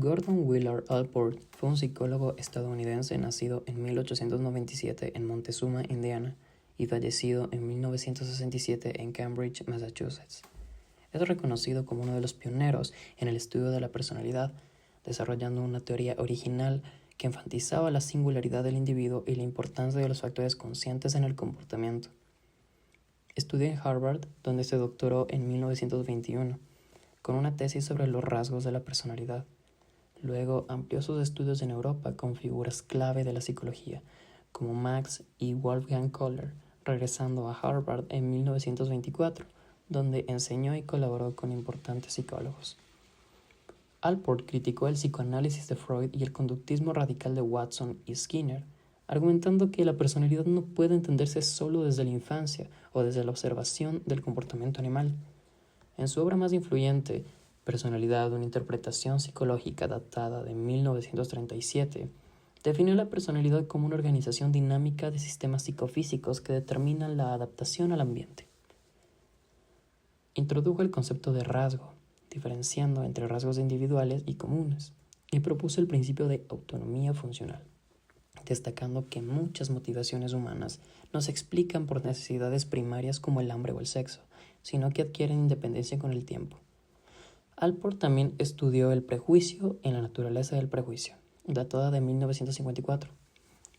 Gordon Willard Allport fue un psicólogo estadounidense nacido en 1897 en Montezuma, Indiana, y fallecido en 1967 en Cambridge, Massachusetts. Es reconocido como uno de los pioneros en el estudio de la personalidad, desarrollando una teoría original que enfatizaba la singularidad del individuo y la importancia de los factores conscientes en el comportamiento. Estudió en Harvard, donde se doctoró en 1921, con una tesis sobre los rasgos de la personalidad. Luego amplió sus estudios en Europa con figuras clave de la psicología, como Max y Wolfgang Kohler, regresando a Harvard en 1924, donde enseñó y colaboró con importantes psicólogos. Allport criticó el psicoanálisis de Freud y el conductismo radical de Watson y Skinner, argumentando que la personalidad no puede entenderse solo desde la infancia o desde la observación del comportamiento animal. En su obra más influyente, Personalidad, una interpretación psicológica datada de 1937, definió la personalidad como una organización dinámica de sistemas psicofísicos que determinan la adaptación al ambiente. Introdujo el concepto de rasgo, diferenciando entre rasgos individuales y comunes, y propuso el principio de autonomía funcional, destacando que muchas motivaciones humanas no se explican por necesidades primarias como el hambre o el sexo, sino que adquieren independencia con el tiempo. Allport también estudió el prejuicio en la naturaleza del prejuicio, datada de 1954,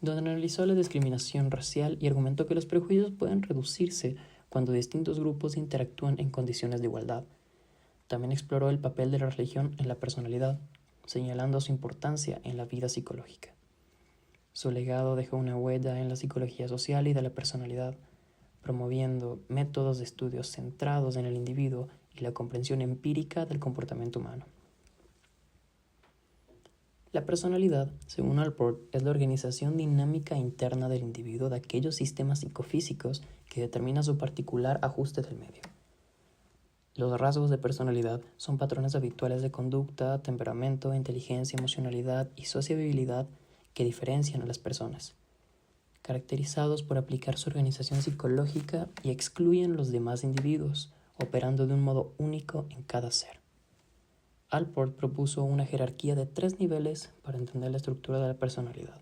donde analizó la discriminación racial y argumentó que los prejuicios pueden reducirse cuando distintos grupos interactúan en condiciones de igualdad. También exploró el papel de la religión en la personalidad, señalando su importancia en la vida psicológica. Su legado dejó una huella en la psicología social y de la personalidad, promoviendo métodos de estudio centrados en el individuo y la comprensión empírica del comportamiento humano. La personalidad, según Allport, es la organización dinámica interna del individuo de aquellos sistemas psicofísicos que determina su particular ajuste del medio. Los rasgos de personalidad son patrones habituales de conducta, temperamento, inteligencia, emocionalidad y sociabilidad que diferencian a las personas, caracterizados por aplicar su organización psicológica y excluyen los demás individuos, operando de un modo único en cada ser. Allport propuso una jerarquía de 3 niveles para entender la estructura de la personalidad.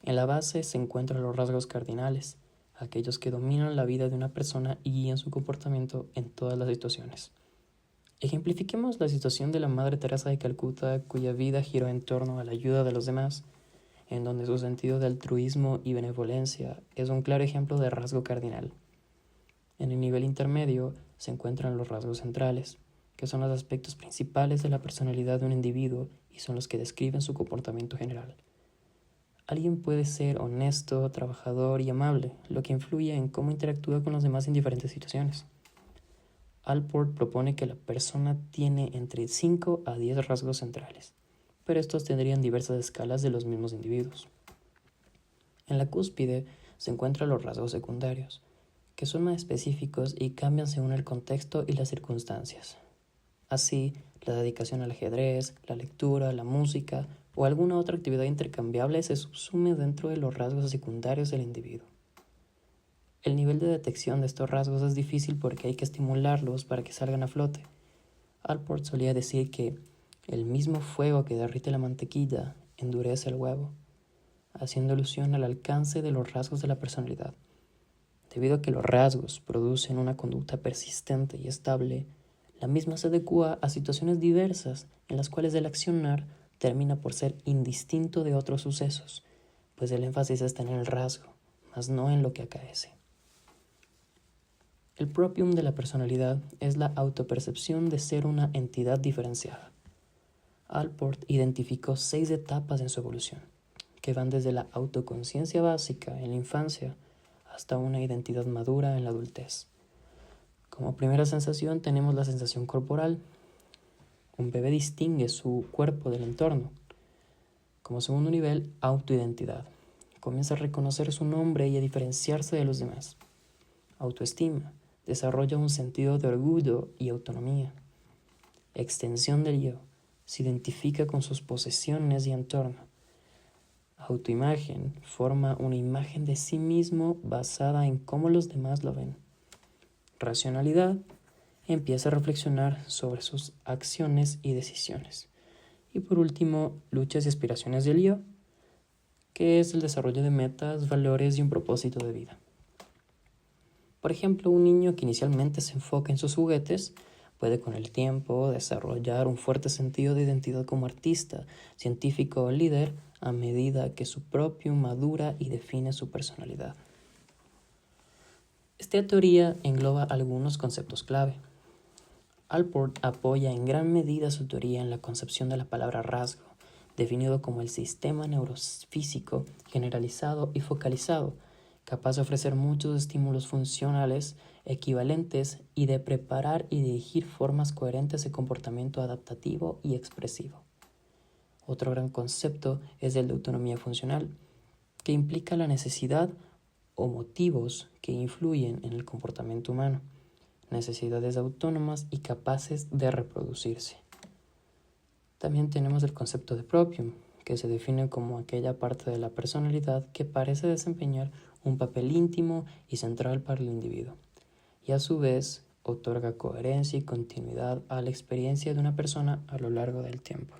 En la base se encuentran los rasgos cardinales, aquellos que dominan la vida de una persona y guían su comportamiento en todas las situaciones. Ejemplifiquemos la situación de la Madre Teresa de Calcuta, cuya vida giró en torno a la ayuda de los demás, en donde su sentido de altruismo y benevolencia es un claro ejemplo de rasgo cardinal. En el nivel intermedio se encuentran los rasgos centrales, que son los aspectos principales de la personalidad de un individuo y son los que describen su comportamiento general. Alguien puede ser honesto, trabajador y amable, lo que influye en cómo interactúa con los demás en diferentes situaciones. Allport propone que la persona tiene entre 5 a 10 rasgos centrales, pero estos tendrían diversas escalas de los mismos individuos. En la cúspide se encuentran los rasgos secundarios, que son más específicos y cambian según el contexto y las circunstancias. Así, la dedicación al ajedrez, la lectura, la música o alguna otra actividad intercambiable se subsume dentro de los rasgos secundarios del individuo. El nivel de detección de estos rasgos es difícil porque hay que estimularlos para que salgan a flote. Allport solía decir que el mismo fuego que derrite la mantequilla endurece el huevo, haciendo alusión al alcance de los rasgos de la personalidad. Debido a que los rasgos producen una conducta persistente y estable, la misma se adecúa a situaciones diversas en las cuales el accionar termina por ser indistinto de otros sucesos, pues el énfasis está en el rasgo, mas no en lo que acaece. El propium de la personalidad es la autopercepción de ser una entidad diferenciada. Allport identificó 6 etapas en su evolución, que van desde la autoconciencia básica en la infancia hasta una identidad madura en la adultez. Como primera sensación tenemos la sensación corporal. Un bebé distingue su cuerpo del entorno. Como segundo nivel, autoidentidad. Comienza a reconocer su nombre y a diferenciarse de los demás. Autoestima. Desarrolla un sentido de orgullo y autonomía. Extensión del yo. Se identifica con sus posesiones y entorno. Autoimagen. Forma una imagen de sí mismo basada en cómo los demás lo ven. Racionalidad. Empieza a reflexionar sobre sus acciones y decisiones. Y por último, luchas y aspiraciones del yo, que es el desarrollo de metas, valores y un propósito de vida. Por ejemplo, un niño que inicialmente se enfoca en sus juguetes puede con el tiempo desarrollar un fuerte sentido de identidad como artista, científico o líder a medida que su propio madura y define su personalidad. Esta teoría engloba algunos conceptos clave. Allport apoya en gran medida su teoría en la concepción de la palabra rasgo, definido como el sistema neurofísico generalizado y focalizado, capaz de ofrecer muchos estímulos funcionales equivalentes y de preparar y dirigir formas coherentes de comportamiento adaptativo y expresivo. Otro gran concepto es el de autonomía funcional, que implica la necesidad o motivos que influyen en el comportamiento humano, necesidades autónomas y capaces de reproducirse. También tenemos el concepto de proprium, que se define como aquella parte de la personalidad que parece desempeñar un papel íntimo y central para el individuo, y a su vez otorga coherencia y continuidad a la experiencia de una persona a lo largo del tiempo.